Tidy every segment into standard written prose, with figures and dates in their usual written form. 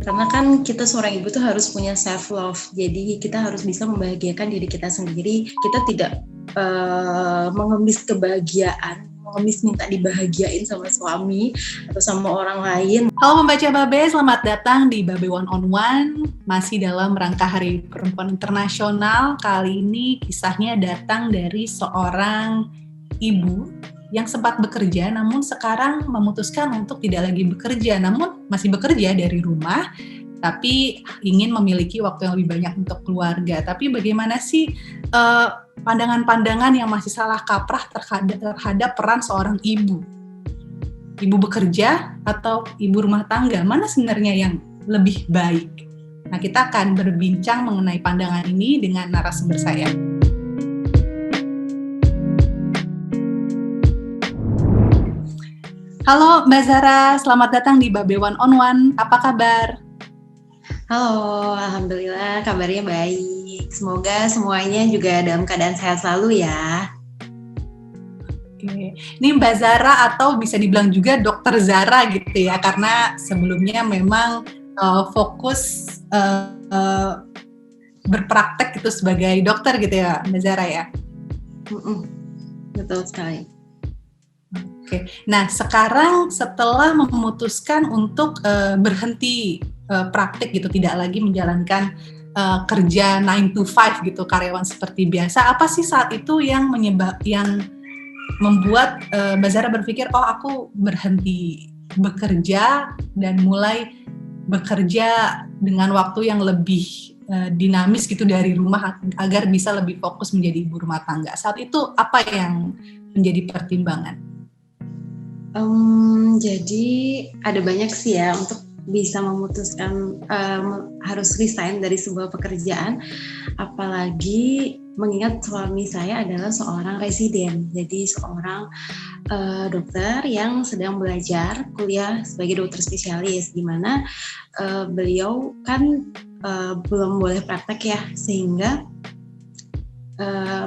Karena kan kita seorang ibu tuh harus punya self love. Jadi kita harus bisa membahagiakan diri kita sendiri. Kita tidak mengemis kebahagiaan, mengemis minta dibahagiain sama suami atau sama orang lain. Halo Membaca Babe, selamat datang di Babe One on One. Masih dalam rangka Hari Perempuan Internasional. Kali ini kisahnya datang dari seorang ibu yang sempat bekerja, namun sekarang memutuskan untuk tidak lagi bekerja, namun masih bekerja dari rumah, tapi ingin memiliki waktu yang lebih banyak untuk keluarga. Tapi bagaimana sih pandangan-pandangan yang masih salah kaprah terhadap peran seorang ibu? Ibu bekerja atau ibu rumah tangga? Mana sebenarnya yang lebih baik? Nah, kita akan berbincang mengenai pandangan ini dengan narasumber saya. Halo Mbak Zara, selamat datang di Babe One on One. Apa kabar? Halo, alhamdulillah kabarnya baik. Semoga semuanya juga dalam keadaan sehat selalu ya. Oke. Ini Mbak Zara atau bisa dibilang juga Dokter Zara gitu ya, karena sebelumnya memang fokus berpraktek itu sebagai dokter gitu ya Mbak Zara ya? Betul sekali. Oke. Nah, sekarang setelah memutuskan untuk berhenti praktik gitu, tidak lagi menjalankan kerja 9 to 5 gitu, karyawan seperti biasa, apa sih saat itu yang membuat Mbak Zara berpikir, oh aku berhenti bekerja dan mulai bekerja dengan waktu yang lebih dinamis gitu dari rumah agar bisa lebih fokus menjadi ibu rumah tangga. Saat itu apa yang menjadi pertimbangan? Jadi ada banyak sih ya untuk bisa memutuskan harus resign dari sebuah pekerjaan, apalagi mengingat suami saya adalah seorang residen, jadi seorang dokter yang sedang belajar kuliah sebagai dokter spesialis, di mana beliau kan belum boleh praktek ya, sehingga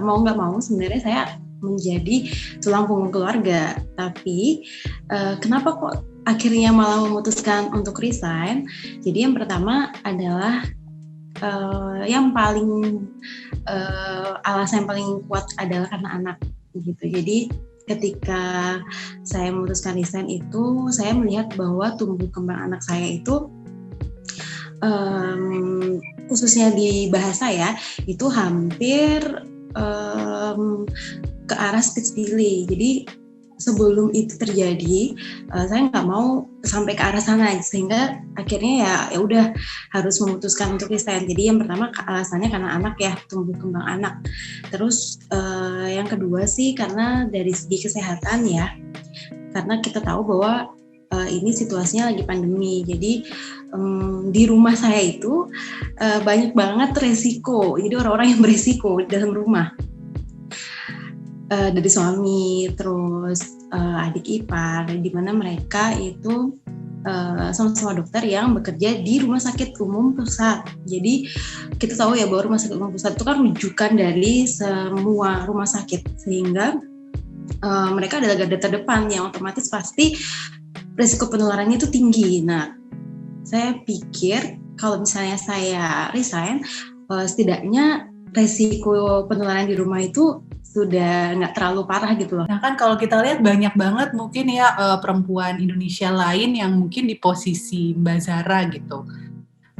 mau nggak mau sebenarnya saya menjadi tulang punggung keluarga. Tapi kenapa kok akhirnya malah memutuskan untuk resign? Jadi yang pertama adalah yang paling alasan yang paling kuat adalah karena anak gitu. Jadi ketika saya memutuskan resign itu, saya melihat bahwa tumbuh kembang anak saya itu khususnya di bahasa ya, itu hampir ke arah speech delay. Jadi sebelum itu terjadi, saya nggak mau sampai ke arah sana, sehingga akhirnya ya udah harus memutuskan untuk resign. Jadi yang pertama alasannya karena anak ya, tumbuh kembang anak. Terus yang kedua sih karena dari segi kesehatan ya, karena kita tahu bahwa ini situasinya lagi pandemi. Jadi di rumah saya itu banyak banget resiko. Jadi orang-orang yang beresiko di dalam rumah. Dari suami, terus adik ipar, di mana mereka itu sama-sama dokter yang bekerja di rumah sakit umum pusat. Jadi kita tahu ya bahwa rumah sakit umum pusat itu kan rujukan dari semua rumah sakit, sehingga mereka adalah garda terdepan yang otomatis pasti resiko penularannya itu tinggi. Nah, saya pikir kalau misalnya saya resign, setidaknya resiko penularan di rumah itu sudah nggak terlalu parah gitu loh. Nah kan kalau kita lihat banyak banget mungkin ya perempuan Indonesia lain yang mungkin di posisi Mbak Zara gitu.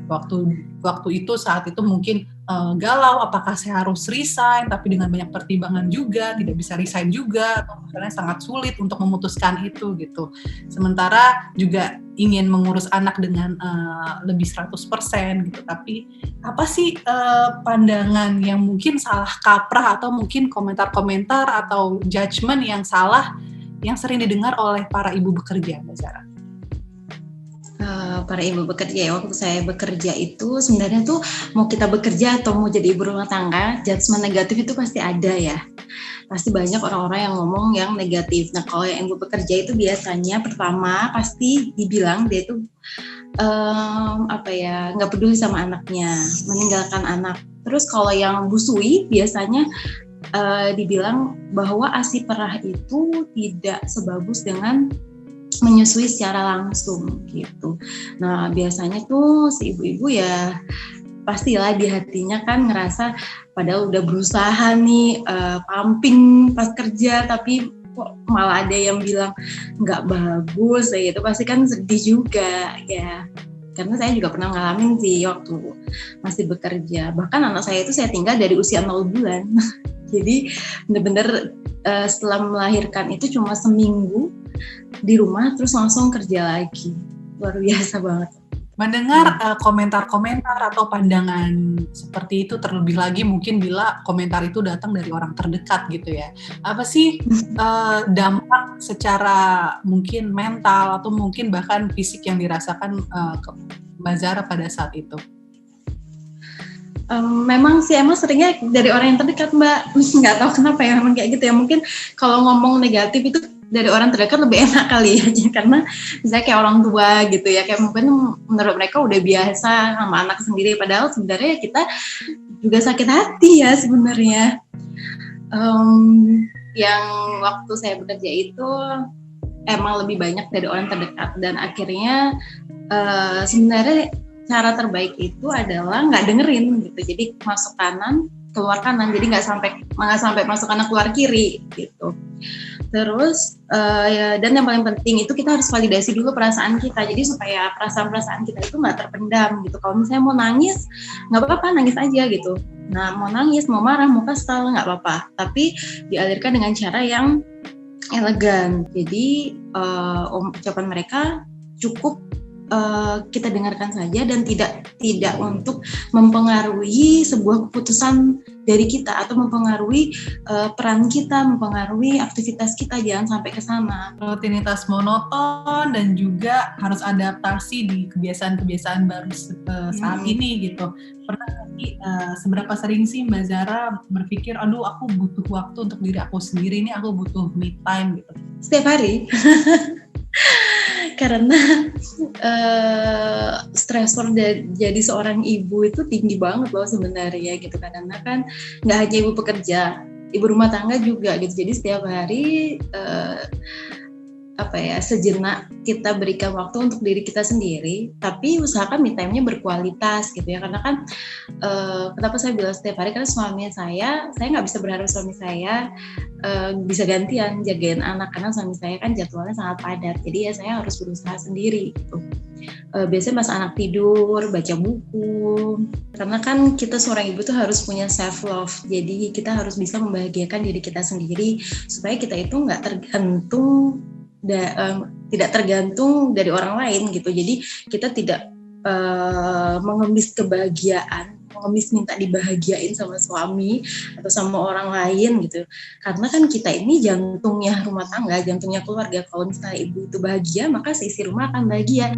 Waktu itu saat itu mungkin galau, apakah saya harus resign, tapi dengan banyak pertimbangan juga, tidak bisa resign juga, atau misalnya sangat sulit untuk memutuskan itu gitu. Sementara juga ingin mengurus anak dengan lebih 100% gitu. Tapi apa sih pandangan yang mungkin salah kaprah atau mungkin komentar-komentar atau judgement yang salah yang sering didengar oleh para ibu bekerja, Mbak Zara? Para ibu bekerja ya, waktu saya bekerja itu sebenarnya tuh mau kita bekerja atau mau jadi ibu rumah tangga, judgement negatif itu pasti ada ya. Pasti banyak orang-orang yang ngomong yang negatif. Nah kalau yang ibu bekerja itu biasanya pertama pasti dibilang dia itu nggak peduli sama anaknya, meninggalkan anak. Terus kalau yang busui biasanya dibilang bahwa ASI perah itu tidak sebagus dengan menyusui secara langsung gitu. Nah biasanya tuh si ibu-ibu ya pastilah di hatinya kan ngerasa padahal udah berusaha nih pumping pas kerja tapi kok malah ada yang bilang nggak bagus ya gitu, pasti kan sedih juga ya. Karena saya juga pernah ngalamin sih waktu masih bekerja, bahkan anak saya itu saya tinggal dari usia 0 bulan. Jadi bener-bener setelah melahirkan itu cuma seminggu di rumah terus langsung kerja lagi. Luar biasa banget. Mendengar komentar-komentar atau pandangan seperti itu, terlebih lagi mungkin bila komentar itu datang dari orang terdekat gitu ya. Apa sih dampak secara mungkin mental atau mungkin bahkan fisik yang dirasakan ke Mbak Zara pada saat itu? Memang seringnya dari orang yang terdekat, Mbak. Nggak tahu kenapa ya, memang kayak gitu ya. Mungkin kalau ngomong negatif itu dari orang terdekat lebih enak kali ya, karena misalnya kayak orang tua gitu ya, kayak mungkin menurut mereka udah biasa sama anak sendiri, padahal sebenarnya kita juga sakit hati ya sebenarnya. Yang waktu saya bekerja itu emang lebih banyak dari orang terdekat, dan akhirnya sebenarnya cara terbaik itu adalah nggak dengerin gitu, jadi masuk kanan keluar kanan, jadi nggak sampai masuk kanan keluar kiri gitu. Terus ya, dan yang paling penting itu kita harus validasi dulu perasaan kita, jadi supaya perasaan kita itu nggak terpendam gitu. Kalau misalnya mau nangis nggak apa-apa, nangis aja gitu. Nah mau nangis, mau marah, mau kesal nggak apa-apa, tapi dialirkan dengan cara yang elegan. Jadi ucapan mereka cukup kita dengarkan saja dan tidak untuk mempengaruhi sebuah keputusan dari kita atau mempengaruhi peran kita, mempengaruhi aktivitas kita, jangan sampai ke sana. Rutinitas monoton dan juga harus adaptasi di kebiasaan-kebiasaan baru saat ini gitu. Pernah seberapa sering sih Mbak Zara berpikir, aduh aku butuh waktu untuk diri aku sendiri, ini aku butuh me time gitu? Setiap hari. Karena stresor jadi seorang ibu itu tinggi banget loh sebenarnya gitu, karena kan nggak hanya ibu pekerja, ibu rumah tangga juga gitu. Jadi setiap hari sejenak kita berikan waktu untuk diri kita sendiri, tapi usahakan me time-nya berkualitas gitu ya. Karena kan kenapa saya bilang setiap hari, karena suami saya nggak bisa berharap suami saya bisa gantian jagain anak, karena suami saya kan jadwalnya sangat padat, jadi ya saya harus berusaha sendiri gitu. Biasanya pas anak tidur, baca buku, karena kan kita seorang ibu tuh harus punya self love, jadi kita harus bisa membahagiakan diri kita sendiri supaya kita itu nggak tidak tergantung dari orang lain gitu. Jadi kita tidak mengemis kebahagiaan, mengemis minta dibahagiain sama suami atau sama orang lain gitu. Karena kan kita ini jantungnya rumah tangga, jantungnya keluarga. Kalau misalnya ibu itu bahagia, maka seisi rumah akan bahagia.